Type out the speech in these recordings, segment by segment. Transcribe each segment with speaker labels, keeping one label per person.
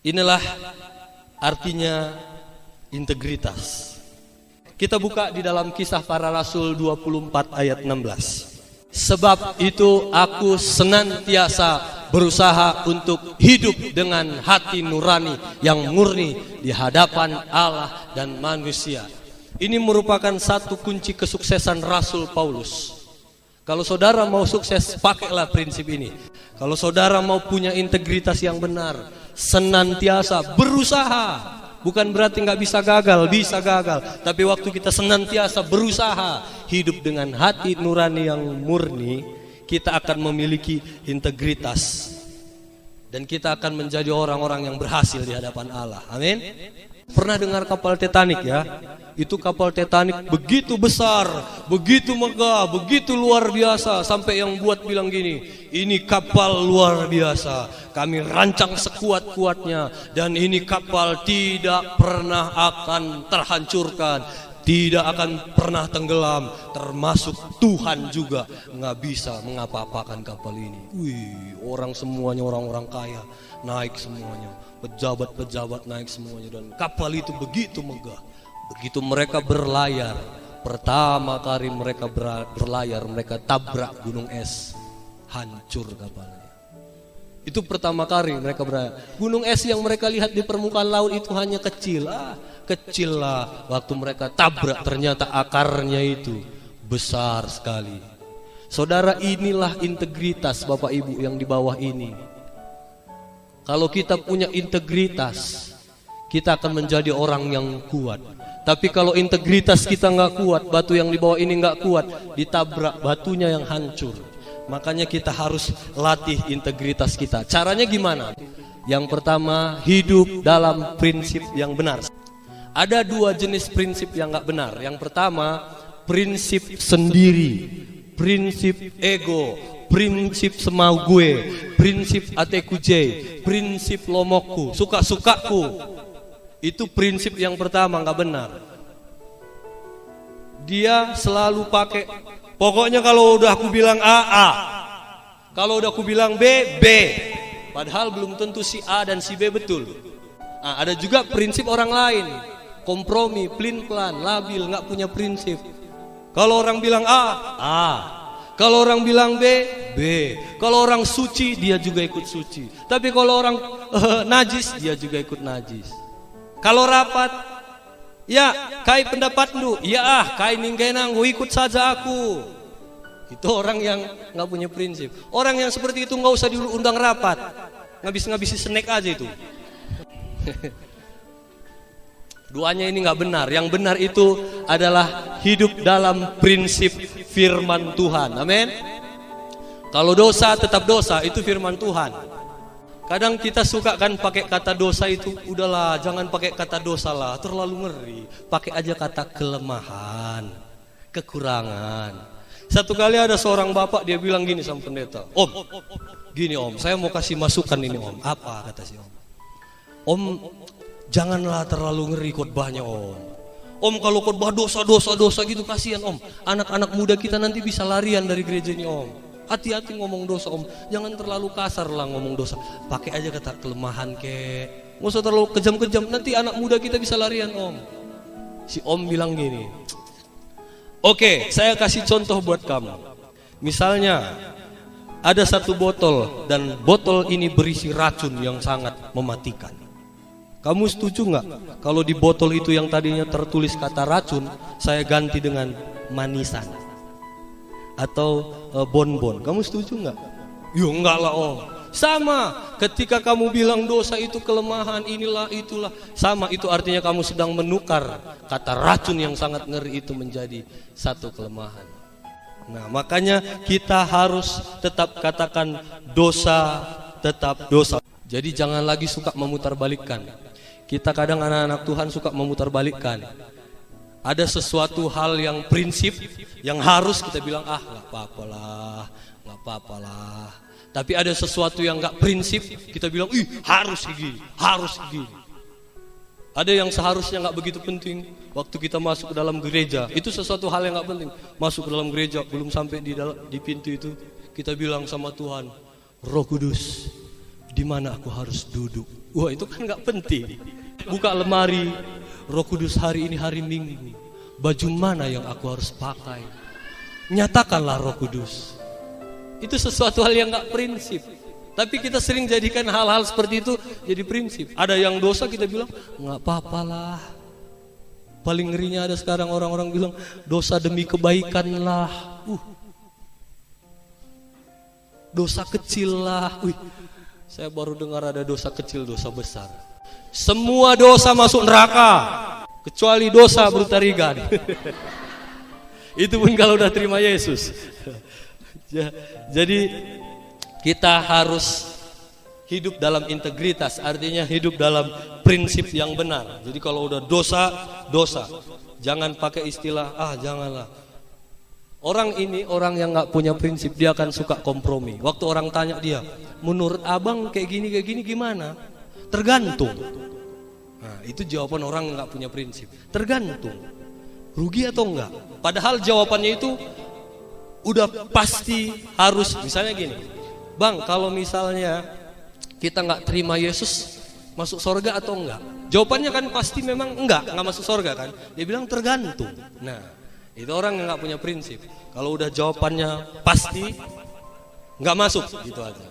Speaker 1: Inilah artinya integritas. Kita buka di dalam Kisah Para Rasul 24 ayat 16. Sebab itu aku senantiasa berusaha untuk hidup dengan hati nurani yang murni di hadapan Allah dan manusia. Ini merupakan satu kunci kesuksesan Rasul Paulus. Kalau saudara mau sukses, pakailah prinsip ini. Kalau saudara mau punya integritas yang benar, senantiasa berusaha. Bukan berarti nggak bisa gagal. Tapi waktu kita senantiasa berusaha hidup dengan hati nurani yang murni, kita akan memiliki integritas. Dan kita akan menjadi orang-orang yang berhasil di hadapan Allah. Amin. Pernah dengar kapal Titanic ya? Itu kapal Titanic begitu besar, begitu megah, begitu luar biasa. Sampai yang buat bilang gini, ini kapal luar biasa, kami rancang sekuat-kuatnya. Dan ini kapal tidak pernah akan terhancurkan, tidak akan pernah tenggelam. Termasuk Tuhan juga nggak bisa mengapa-apakan kapal ini. Wih, orang semuanya orang-orang kaya naik semuanya, pejabat-pejabat naik semuanya. Dan kapal itu begitu megah. Begitu mereka berlayar, pertama kali mereka berlayar, mereka tabrak gunung es, hancur kapalnya. Itu pertama kali mereka berlayar. Gunung es yang mereka lihat di permukaan laut itu hanya kecil. Kecil lah, waktu mereka tabrak ternyata akarnya itu besar sekali. Saudara, inilah integritas Bapak Ibu yang di bawah ini. Kalau kita punya integritas, kita akan menjadi orang yang kuat. Tapi kalau integritas kita nggak kuat, batu yang di bawah ini nggak kuat, ditabrak batunya yang hancur. Makanya kita harus latih integritas kita. Caranya gimana? Yang pertama, hidup dalam prinsip yang benar. Ada dua jenis prinsip yang nggak benar. Yang pertama, prinsip sendiri, prinsip ego, prinsip semau gue, prinsip atekuje, prinsip lomokku, suka-sukaku. Itu prinsip yang pertama nggak benar. Dia selalu pakai, pokoknya kalau udah aku bilang A, A. Kalau udah aku bilang B, B. Padahal belum tentu si A dan si B betul. Ada juga prinsip orang lain, kompromi, pelin-pelan, labil, nggak punya prinsip. Kalau orang bilang A, A. Kalau orang bilang B, B. Kalau orang suci, dia juga ikut suci. Tapi kalau orang najis, dia juga ikut najis. Kalau rapat, ya kai pendapatmu, ya kai ninggenang, ikut saja aku. Itu orang yang nggak punya prinsip. Orang yang seperti itu nggak usah diundang rapat, ngabis-ngabisi snack aja itu. Duanya ini nggak benar. Yang benar itu adalah hidup dalam prinsip firman Tuhan. Amin. Kalau dosa tetap dosa, itu firman Tuhan. Kadang kita suka kan pakai kata dosa itu, udahlah jangan pakai kata dosa lah, terlalu ngeri. Pakai aja kata kelemahan, kekurangan. Satu kali ada seorang bapak, dia bilang gini sama pendeta, Om, gini Om, saya mau kasih masukan ini Om. Apa kata si Om? Om, janganlah terlalu ngeri khotbahnya Om. Om kalau khotbah dosa gitu kasihan Om. Anak-anak muda kita nanti bisa larian dari gereja ini Om. Hati-hati ngomong dosa Om, jangan terlalu kasar lah ngomong dosa. Pakai aja kata kelemahan kek, nggak usah terlalu kejam-kejam. Nanti anak muda kita bisa larian Om. Si Om bilang gini, oke, saya kasih contoh buat kamu. Misalnya ada satu botol dan botol ini berisi racun yang sangat mematikan. Kamu setuju nggak kalau di botol itu yang tadinya tertulis kata racun, saya ganti dengan manisan atau bonbon? Kamu setuju nggak? Ya enggak lah Om. Sama ketika kamu bilang dosa itu kelemahan, inilah itulah, sama itu artinya kamu sedang menukar kata racun yang sangat ngeri itu menjadi satu kelemahan. Nah makanya kita harus tetap katakan dosa tetap dosa. Jadi jangan lagi suka memutarbalikkan. Kita kadang anak-anak Tuhan suka memutarbalikkan. Ada sesuatu hal yang prinsip yang harus kita bilang nggak apa-apa lah. Tapi ada sesuatu yang nggak prinsip kita bilang harus gini. Ada yang seharusnya nggak begitu penting. Waktu kita masuk ke dalam gereja, itu sesuatu hal yang nggak penting. Masuk ke dalam gereja, belum sampai di pintu itu kita bilang sama Tuhan, Roh Kudus, di mana aku harus duduk? Wah, itu kan nggak penting. Buka lemari, Roh Kudus hari ini hari Minggu, baju mana yang aku harus pakai? Nyatakanlah Roh Kudus. Itu sesuatu hal yang nggak prinsip. Tapi kita sering jadikan hal-hal seperti itu jadi prinsip. Ada yang dosa kita bilang nggak apa-apa lah. Paling ngerinya ada sekarang orang-orang bilang dosa demi kebaikan lah. Dosa kecil lah. Saya baru dengar ada dosa kecil, dosa besar. Semua dosa masuk neraka kecuali dosa brutarigan. Itu pun kalau udah terima Yesus. Jadi kita harus hidup dalam integritas, artinya hidup dalam prinsip yang benar. Jadi kalau udah dosa, dosa. Jangan pakai istilah janganlah. Orang ini orang yang nggak punya prinsip, dia akan suka kompromi. Waktu orang tanya dia, menurut abang kayak gini gimana? Tergantung. Nah, itu jawaban orang nggak punya prinsip. Tergantung. Rugi atau enggak? Padahal jawabannya itu udah pasti harus. Misalnya gini, bang, kalau misalnya kita nggak terima Yesus, masuk surga atau enggak? Jawabannya kan pasti memang enggak masuk surga kan? Dia bilang tergantung. Nah, itu orang yang nggak punya prinsip. Kalau udah jawabannya pasti nggak masuk, gitu aja.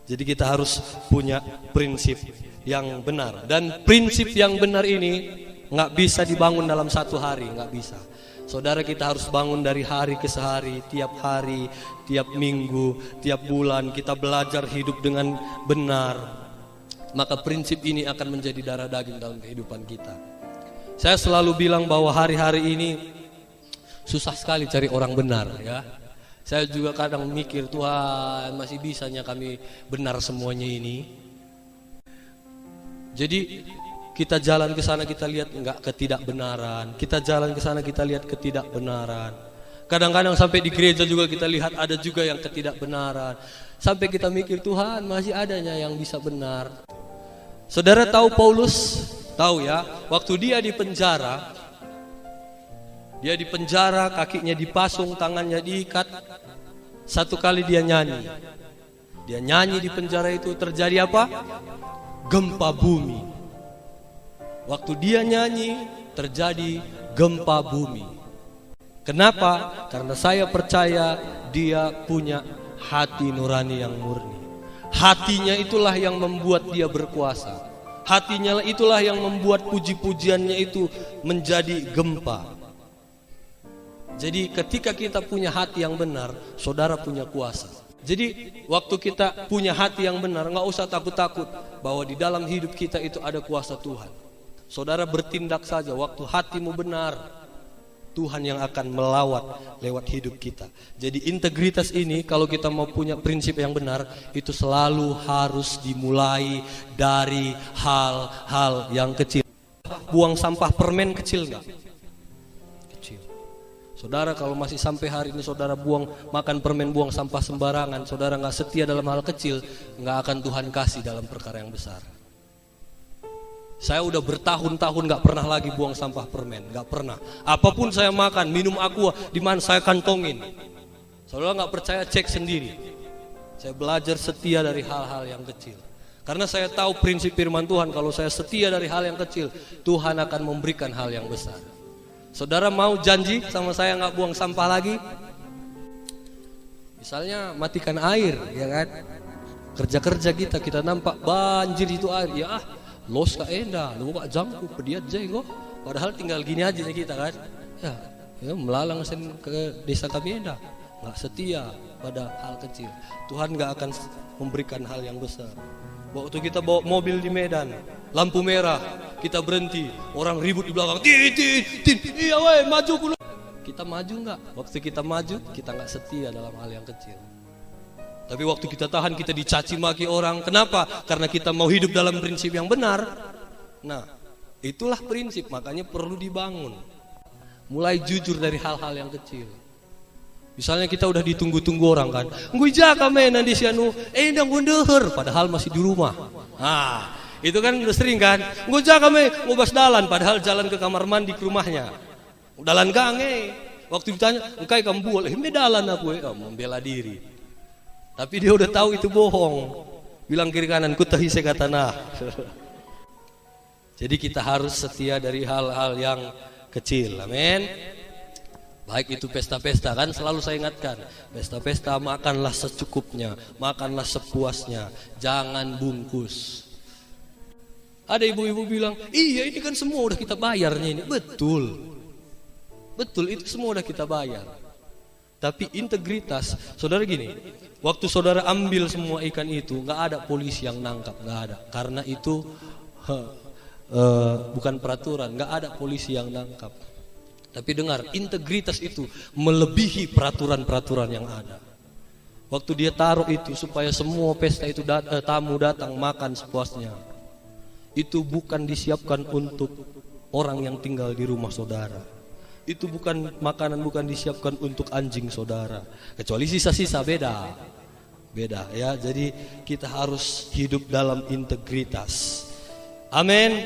Speaker 1: Jadi kita harus punya prinsip yang benar. Dan prinsip yang benar ini nggak bisa dibangun dalam satu hari, nggak bisa. Saudara, kita harus bangun dari hari ke hari, tiap minggu, tiap bulan kita belajar hidup dengan benar. Maka prinsip ini akan menjadi darah daging dalam kehidupan kita. Saya selalu bilang bahwa hari-hari ini susah sekali cari orang benar, ya. Saya juga kadang mikir, Tuhan, masih bisanya kami benar semuanya ini. Jadi kita jalan ke sana kita lihat enggak ketidakbenaran. Kita jalan ke sana kita lihat ketidakbenaran. Kadang-kadang sampai di gereja juga kita lihat ada juga yang ketidakbenaran. Sampai kita mikir, Tuhan, masih adanya yang bisa benar. Saudara tahu Paulus? Tahu ya, waktu dia di penjara, kakinya dipasung, tangannya diikat. Satu kali dia nyanyi. Dia nyanyi di penjara itu, terjadi apa? Gempa bumi. Waktu dia nyanyi, terjadi gempa bumi. Kenapa? Karena saya percaya dia punya hati nurani yang murni. Hatinya itulah yang membuat dia berkuasa. Hatinya itulah yang membuat puji-pujiannya itu menjadi gempa. Jadi ketika kita punya hati yang benar, saudara punya kuasa. Jadi waktu kita punya hati yang benar, nggak usah takut-takut bahwa di dalam hidup kita itu ada kuasa Tuhan. Saudara bertindak saja, waktu hatimu benar, Tuhan yang akan melawat lewat hidup kita. Jadi integritas ini kalau kita mau punya prinsip yang benar, itu selalu harus dimulai dari hal-hal yang kecil. Buang sampah permen kecil nggak? Kecil. Saudara kalau masih sampai hari ini saudara makan permen, buang sampah sembarangan, saudara nggak setia dalam hal kecil, nggak akan Tuhan kasih dalam perkara yang besar. Saya udah bertahun-tahun gak pernah lagi buang sampah permen, gak pernah. Apapun saya makan, minum aqua, di mana saya kantongin. Saudara gak percaya, cek sendiri. Saya belajar setia dari hal-hal yang kecil. Karena saya tahu prinsip firman Tuhan, kalau saya setia dari hal yang kecil, Tuhan akan memberikan hal yang besar. Saudara mau janji sama saya gak buang sampah lagi? Misalnya matikan air, ya kan? Kerja-kerja kita nampak banjir itu air, ya los ka enda, lu kok jangku pediat jenggo. Padahal tinggal gini aja kita kan. Ya melalang sen ke desa kami enda. Enggak setia pada hal kecil. Tuhan enggak akan memberikan hal yang besar. Waktu kita bawa mobil di Medan, lampu merah, kita berhenti, orang ribut di belakang. Iya weh, maju kulo. Kita maju enggak? Waktu kita maju, kita enggak setia dalam hal yang kecil. Tapi waktu kita tahan, kita dicaci maki orang. Kenapa? Karena kita mau hidup dalam prinsip yang benar. Nah, itulah prinsip, makanya perlu dibangun. Mulai jujur dari hal-hal yang kecil. Misalnya kita udah ditunggu-tunggu orang kan. Ngui jaga mainan di sianu, endang gundeher, padahal masih di rumah. Nah, itu kan udah sering kan. Ngui jaga main, ngubas dalan, padahal jalan ke kamar mandi ke rumahnya. Dalan gange. Waktu ditanya, engkai kamu boleh, dalan aku membela diri. Tapi dia udah tahu itu bohong. Bilang kiri kanan, ku tahi sekatana. Jadi kita harus setia dari hal-hal yang kecil. Amin. Baik itu pesta-pesta, kan selalu saya ingatkan, pesta-pesta makanlah secukupnya, makanlah sepuasnya, jangan bungkus. Ada ibu-ibu bilang, iya ini kan semua udah kita bayarnya ini. Betul, betul itu semua udah kita bayar. Tapi integritas, saudara gini, waktu saudara ambil semua ikan itu, nggak ada polisi yang nangkap, nggak ada, karena itu bukan peraturan, nggak ada polisi yang nangkap. Tapi dengar, integritas itu melebihi peraturan-peraturan yang ada. Waktu dia taruh itu supaya semua pesta itu tamu datang makan sepuasnya. Itu bukan disiapkan untuk orang yang tinggal di rumah saudara. Itu bukan makanan, bukan disiapkan untuk anjing saudara. Kecuali sisa-sisa beda. Beda ya. Jadi kita harus hidup dalam integritas. Amin.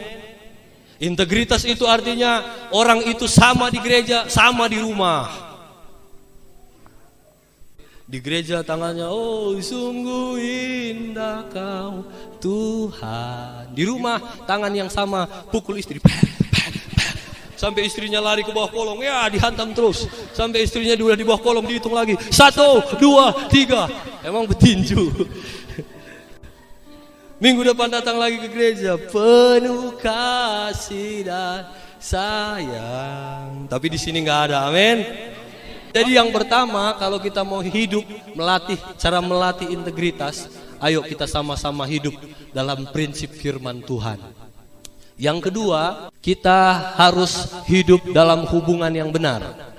Speaker 1: Integritas itu artinya orang itu sama di gereja, sama di rumah. Di gereja tangannya, oh sungguh indah kau Tuhan. Di rumah tangan yang sama pukul istri. Sampai istrinya lari ke bawah kolong, ya dihantam terus. Sampai istrinya udah di bawah kolong, dihitung lagi. 1, 2, 3. Emang betinju. Minggu depan datang lagi ke gereja, penuh kasih dan sayang. Tapi di sini nggak ada, amin. Jadi yang pertama, kalau kita mau hidup, cara melatih integritas, ayo kita sama-sama hidup dalam prinsip firman Tuhan. Yang kedua, kita harus hidup dalam hubungan yang benar.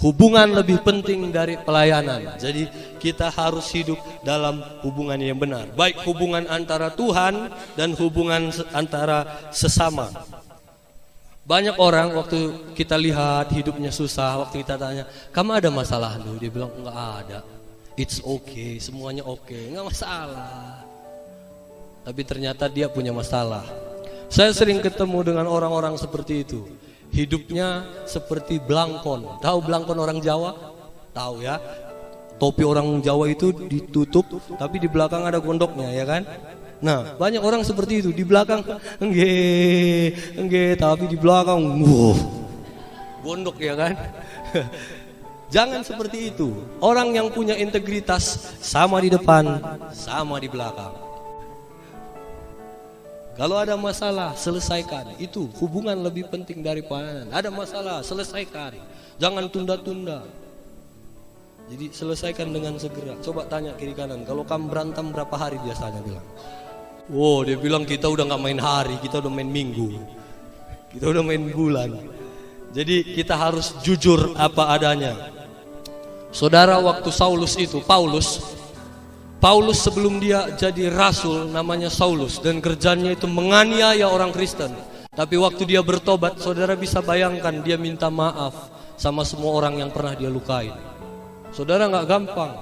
Speaker 1: Hubungan lebih penting dari pelayanan. Jadi kita harus hidup dalam hubungan yang benar. Baik hubungan antara Tuhan dan hubungan antara sesama. Banyak orang waktu kita lihat hidupnya susah, waktu kita tanya, kamu ada masalah dulu? Dia bilang enggak ada. It's okay, semuanya okay, enggak masalah. Tapi ternyata dia punya masalah. Saya sering ketemu dengan orang-orang seperti itu. Hidupnya seperti belangkon. Tahu belangkon orang Jawa? Tahu ya. Topi orang Jawa itu ditutup, tapi di belakang ada gondoknya, ya kan? Nah, banyak orang seperti itu. Di belakang, enggak, tapi di belakang, gondok, ya kan? Jangan seperti itu. Orang yang punya integritas sama di depan, sama di belakang. Kalau ada masalah, selesaikan. Itu hubungan lebih penting dari pelayanan. Ada masalah, selesaikan. Jangan tunda-tunda. Jadi selesaikan dengan segera. Coba tanya kiri kanan, kalau kamu berantem berapa hari biasanya bilang? Oh, dia bilang kita udah gak main hari, kita udah main minggu. Kita udah main bulan. Jadi kita harus jujur apa adanya. Saudara, waktu Paulus sebelum dia jadi rasul namanya Saulus, dan kerjanya itu menganiaya orang Kristen. Tapi waktu dia bertobat, saudara bisa bayangkan dia minta maaf sama semua orang yang pernah dia lukain. Saudara, nggak gampang.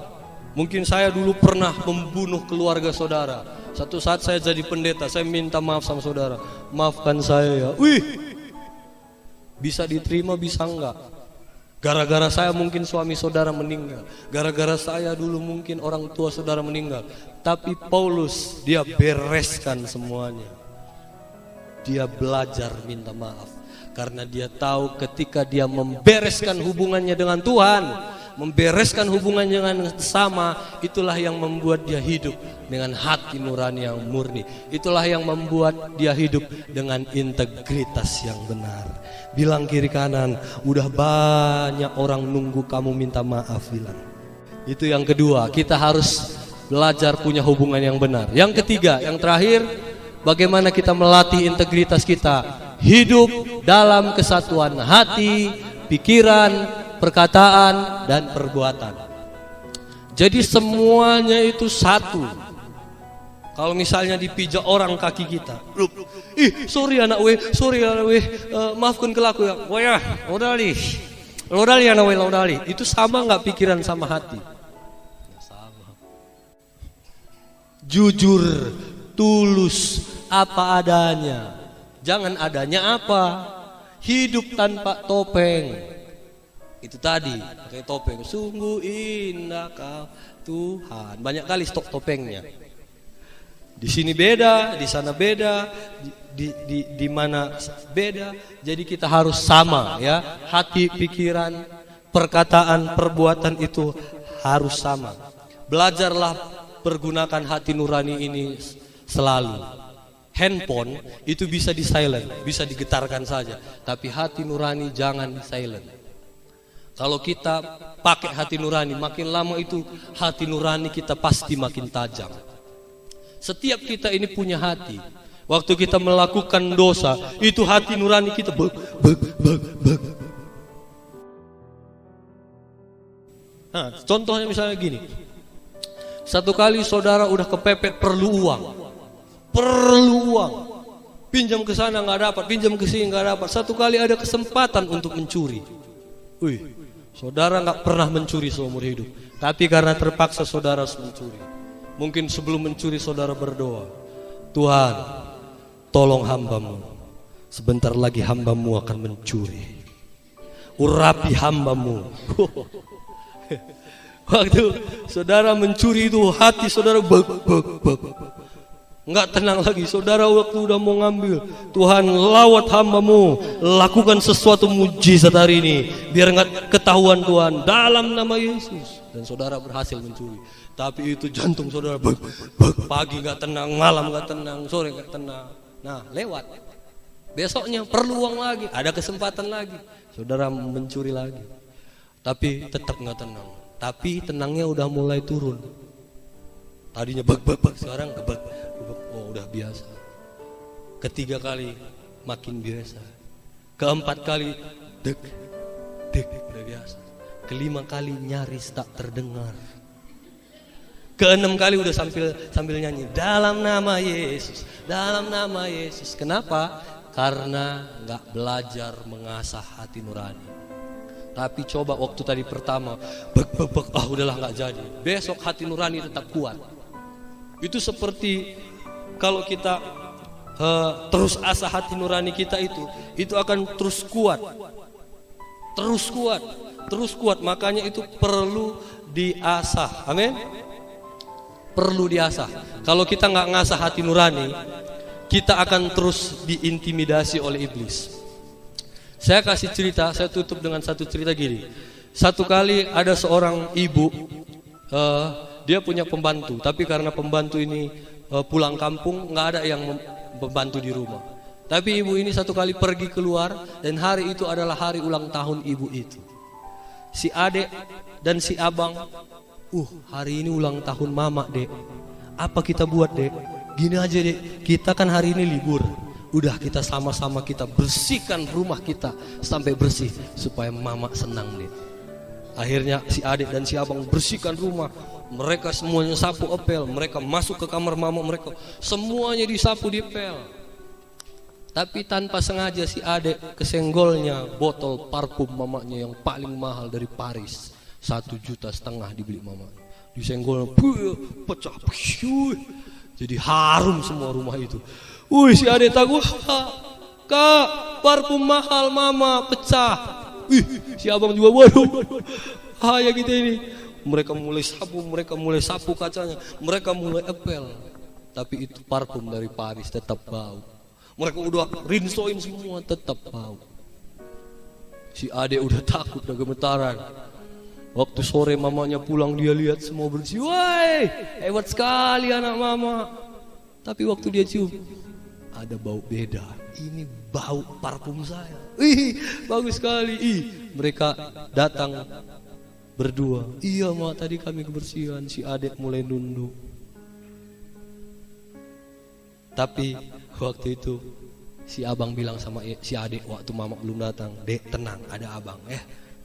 Speaker 1: Mungkin saya dulu pernah membunuh keluarga saudara. Satu saat saya jadi pendeta, saya minta maaf sama saudara. Maafkan saya ya. Wih, bisa diterima bisa enggak. Gara-gara saya mungkin suami saudara meninggal. Gara-gara saya dulu mungkin orang tua saudara meninggal. Tapi Paulus dia bereskan semuanya. Dia belajar minta maaf. Karena dia tahu ketika dia membereskan hubungannya dengan Tuhan, membereskan hubungannya dengan sesama, itulah yang membuat dia hidup dengan hati nurani yang murni. Itulah yang membuat dia hidup dengan integritas yang benar. Bilang kiri kanan, udah banyak orang nunggu kamu minta maaf, bilang. Itu yang kedua, kita harus belajar punya hubungan yang benar. Yang ketiga, yang terakhir, bagaimana kita melatih integritas kita? Hidup dalam kesatuan hati, pikiran, perkataan, dan perbuatan. Jadi semuanya itu satu. Kalau misalnya dipijak orang kaki kita, sorry anak we, maafkan kelaku ya, wah, lodali anak we, lodali. Itu sama nggak pikiran sama hati? Sama. Jujur, tulus, apa adanya. Jangan adanya apa? Hidup tanpa topeng. Itu tadi, pakai topeng. Sungguh indah kau Tuhan. Banyak kali stok topengnya. Di sini beda, di sana beda. di mana beda, jadi kita harus sama ya. Hati, pikiran, perkataan, perbuatan itu harus sama. Belajarlah pergunakan hati nurani ini selalu. Handphone itu bisa di silent, bisa digetarkan saja, tapi hati nurani jangan di silent. Kalau kita pakai hati nurani, makin lama itu hati nurani kita pasti makin tajam. Setiap kita ini punya hati. Waktu kita melakukan dosa, itu hati nurani kita beg. Nah, contohnya misalnya gini. Satu kali saudara udah kepepet perlu uang. Pinjam ke sana nggak dapat, pinjam ke sini nggak dapat. Satu kali ada kesempatan untuk mencuri. Wih, saudara nggak pernah mencuri seumur hidup, tapi karena terpaksa saudara harus mencuri. Mungkin sebelum mencuri saudara berdoa, Tuhan, tolong hambamu. Sebentar lagi hambamu akan mencuri. Urapi hambamu. Waktu saudara mencuri itu hati saudara nggak tenang lagi. Saudara waktu udah mau ngambil, Tuhan lawat hambamu, lakukan sesuatu mujizat hari ini biar nggak ketahuan Tuhan, dalam nama Yesus. Dan saudara berhasil mencuri. Tapi itu jantung saudara pagi nggak tenang, malam nggak tenang, sore nggak tenang. Nah lewat, besoknya perlu uang lagi, ada kesempatan lagi, saudara mencuri lagi, tapi tetap nggak tenang. Tapi tenangnya udah mulai turun. Tadinya bak, sekarang gebak. Oh udah biasa. Ketiga kali makin biasa. Keempat kali dek, udah biasa. Kelima kali nyaris tak terdengar. Keenam kali udah sambil nyanyi, dalam nama Yesus, dalam nama Yesus. Kenapa? Karena nggak belajar mengasah hati nurani. Tapi coba waktu tadi pertama, udahlah nggak jadi. Besok hati nurani tetap kuat. Itu seperti kalau kita terus asah hati nurani kita itu akan terus kuat, terus kuat. Makanya itu perlu diasah. Amin. Perlu diasah. Kalau kita nggak ngasah hati nurani, kita akan terus diintimidasi oleh iblis. Saya kasih cerita, saya tutup dengan satu cerita gini. Satu kali ada seorang ibu, dia punya pembantu, tapi karena pembantu ini pulang kampung, nggak ada yang membantu di rumah. Tapi ibu ini satu kali pergi keluar, dan hari itu adalah hari ulang tahun ibu itu. Si adek dan si abang, hari ini ulang tahun mama dek. Apa kita buat dek? Gini aja dek, kita kan hari ini libur. Udah kita sama-sama kita bersihkan rumah kita sampai bersih supaya mama senang deh. Akhirnya si adik dan si abang bersihkan rumah. Mereka semuanya sapu epel. Mereka masuk ke kamar mama mereka, semuanya disapu dipel. Tapi tanpa sengaja si adik kesenggolnya botol parfum mamanya yang paling mahal dari Paris. 1,5 juta dibeli mama. Disenggolnya pecah. Jadi harum semua rumah itu. Si adek takut, kak, parfum mahal mama pecah. Si abang juga waduh, bahaya kita ini. Mereka mulai sapu kacanya, mereka mulai epel. Tapi itu parfum dari Paris tetap bau. Mereka udah rinsoin semua tetap bau. Si adek udah takut, udah gemetaran. Waktu sore mamanya pulang, dia lihat semua bersih. Woi, hebat sekali anak mama. Tapi waktu dia cium, ada bau beda. Ini bau parfum saya. Bagus sekali. Mereka datang berdua. Iya mak, tadi kami kebersihan. Si adek mulai nunduk. Tapi waktu itu si abang bilang sama si adek waktu mama belum datang, dek tenang, ada abang.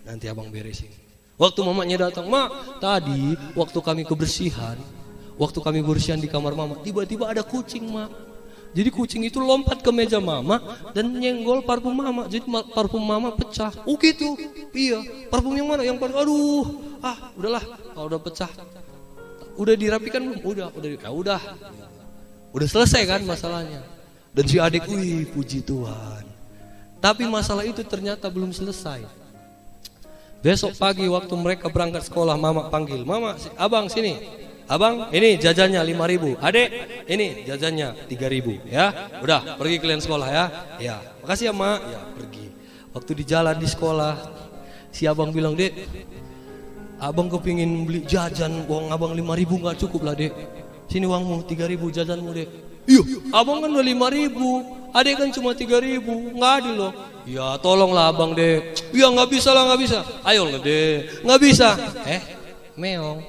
Speaker 1: Nanti abang beresin. Waktu mamanya datang, mak, tadi waktu kami kebersihan, waktu kami bersihan di kamar mama, tiba-tiba ada kucing mak. Jadi kucing itu lompat ke meja mama dan nyenggol parfum mama. Jadi parfum mama pecah. Gitu. Iya. Parfum yang mana? Yang paling udahlah. Kalau udah pecah. Udah dirapikan belum? Udah. Udah selesai kan masalahnya. Dan si adik, puji Tuhan. Tapi masalah itu ternyata belum selesai. Besok pagi waktu mereka berangkat sekolah, mama panggil, "Mama, abang sini." Abang, ini jajannya 5.000. Adek, ini jajannya 3.000 ya. Udah, pergi kalian sekolah ya. Ya, makasih ya mak. Ya, pergi. Waktu di jalan di sekolah, si abang bilang, Dek, abang kepingin beli jajan, uang abang 5.000 nggak cukup lah Dek. Sini uangmu 3.000 jajanmu Dek. Iya, abang kan udah 5.000, adek kan cuma 3.000, nggak adil loh. Ya tolonglah abang Dek. Ya nggak bisa lah, nggak bisa. Ayo lah Dek, nggak bisa. Meong.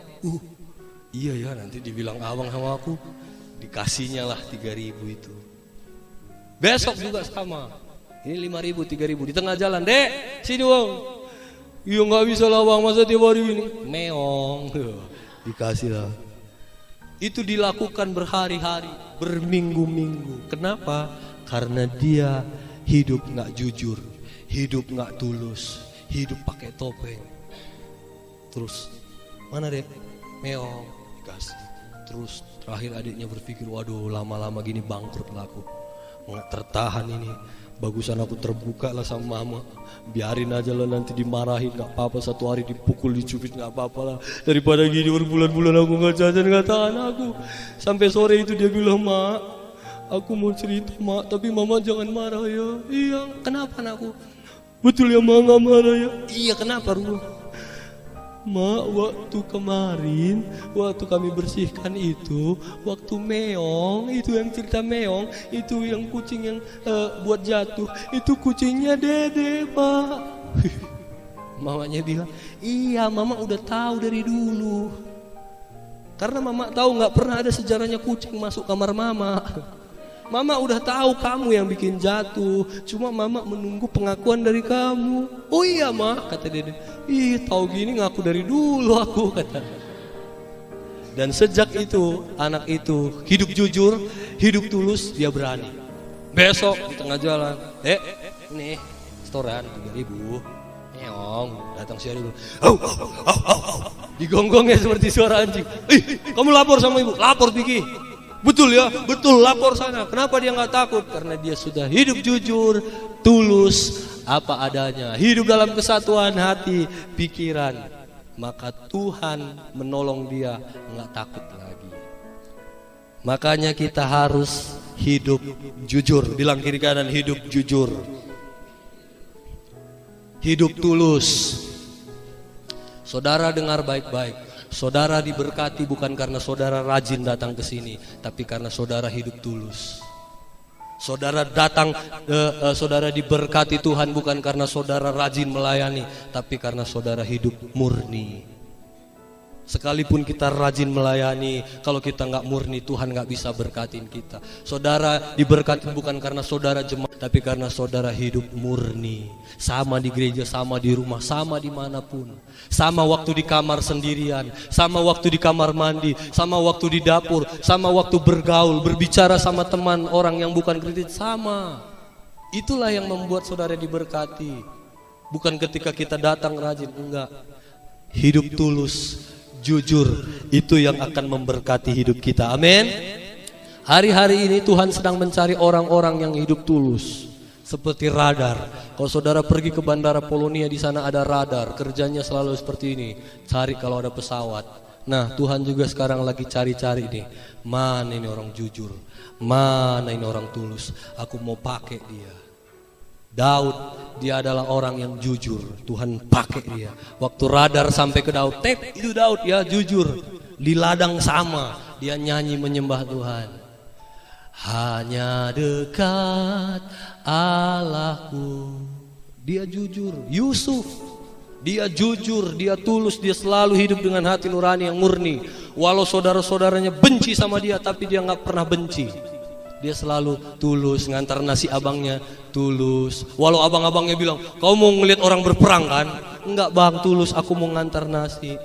Speaker 1: Iya ya, nanti dibilang abang sama aku, dikasihnya lah 3.000 itu. Besok juga sama. Ini 5.000, 3.000 di tengah jalan. Dek, sini uang. Iya nggak bisa lah bang, masa tiap hari ini. Meong. Dikasih lah. Itu dilakukan berhari-hari, berminggu-minggu. Kenapa? Karena dia hidup nggak jujur, hidup nggak tulus, hidup pakai topeng. Terus mana Dek? Meong, dikasih. Terus terakhir adiknya berpikir, waduh lama-lama gini bangkrut lah aku, nggak tertahan ini. Bagusan aku terbuka lah sama mama. Biarin aja lah nanti dimarahin, nggak apa-apa, satu hari dipukul, dicubit nggak apa-apa lah. Daripada gini berbulan-bulan aku nggak jajan, nggak tahan aku. Sampai sore itu dia bilang, mak, aku mau cerita mak, tapi mama jangan marah ya. Iya, kenapa anakku? Betul ya mak, nggak marah ya. Iya, kenapa Ruh? Mak, waktu kemarin, waktu kami bersihkan itu, waktu Meong, itu yang cerita Meong, itu yang kucing yang buat jatuh, itu kucingnya Dede, Pak. Mamanya bilang, iya mama udah tahu dari dulu. Karena mama tahu nggak pernah ada sejarahnya kucing masuk kamar mama. Mama udah tahu kamu yang bikin jatuh, cuma mama menunggu pengakuan dari kamu. Oh iya mak, kata Dede. Ih, tahu gini ngaku dari dulu aku, kata. Dan sejak itu anak itu hidup jujur, hidup tulus, dia berani. Besok di tengah jalan, nih setoran 3.000. Meong, datang si ibu. Digonggongnya seperti suara anjing. Kamu lapor sama ibu, lapor Piki. Betul ya, betul, lapor sana. Kenapa dia nggak takut? Karena dia sudah hidup jujur, tulus, apa adanya, hidup dalam kesatuan hati, pikiran. Maka Tuhan menolong dia, nggak takut lagi. Makanya kita harus hidup jujur. Bilang kiri kanan, hidup jujur, hidup tulus. Saudara dengar baik-baik. Saudara diberkati bukan karena saudara rajin datang ke sini, tapi karena saudara hidup tulus. Saudara datang, saudara diberkati Tuhan bukan karena saudara rajin melayani, tapi karena saudara hidup murni. Sekalipun kita rajin melayani, kalau kita nggak murni, Tuhan nggak bisa berkatin kita. Saudara diberkati bukan karena saudara jemaat, tapi karena saudara hidup murni. Sama di gereja, sama di rumah, sama dimanapun. Sama waktu di kamar sendirian, sama waktu di kamar mandi, sama waktu di dapur, sama waktu bergaul, berbicara sama teman orang yang bukan Kristen, sama. Itulah yang membuat saudara diberkati. Bukan ketika kita datang rajin, enggak. Hidup tulus, jujur, itu yang akan memberkati hidup kita. Amin. Hari-hari ini Tuhan sedang mencari orang-orang yang hidup tulus, seperti radar. Kalau saudara pergi ke bandara Polonia, di sana ada radar. Kerjanya selalu seperti ini, cari kalau ada pesawat. Nah, Tuhan juga sekarang lagi cari-cari nih, mana ini orang jujur, mana ini orang tulus. Aku mau pakai dia. Daud, dia adalah orang yang jujur. Tuhan pakai dia. Waktu radar sampai ke Daud, itu Daud ya jujur. Di ladang sama, dia nyanyi menyembah Tuhan. Hanya dekat Allahku. Dia jujur. Yusuf, dia jujur, dia tulus, dia selalu hidup dengan hati nurani yang murni. Walau saudara-saudaranya benci sama dia, tapi dia nggak pernah benci. Dia selalu tulus, ngantar nasi abangnya tulus. Walau abang-abangnya bilang, kau mau ngelihat orang berperang kan? Enggak bang, tulus, aku mau ngantar nasi.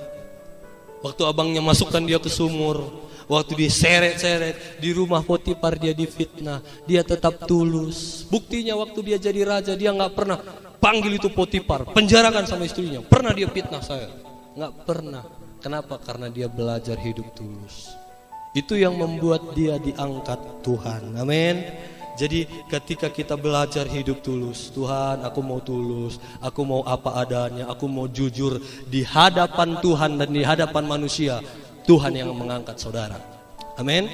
Speaker 1: Waktu abangnya masukkan dia ke sumur, waktu dia seret-seret di rumah Potifar, dia difitnah, dia tetap tulus. Buktinya waktu dia jadi raja, dia nggak pernah panggil itu Potifar, penjarakan sama istrinya. Pernah dia fitnah saya? Nggak pernah. Kenapa? Karena dia belajar hidup tulus. Itu yang membuat dia diangkat Tuhan. Amin. Jadi ketika kita belajar hidup tulus, Tuhan aku mau tulus, aku mau apa adanya, aku mau jujur di hadapan Tuhan dan di hadapan manusia. Tuhan yang mengangkat saudara. Amin.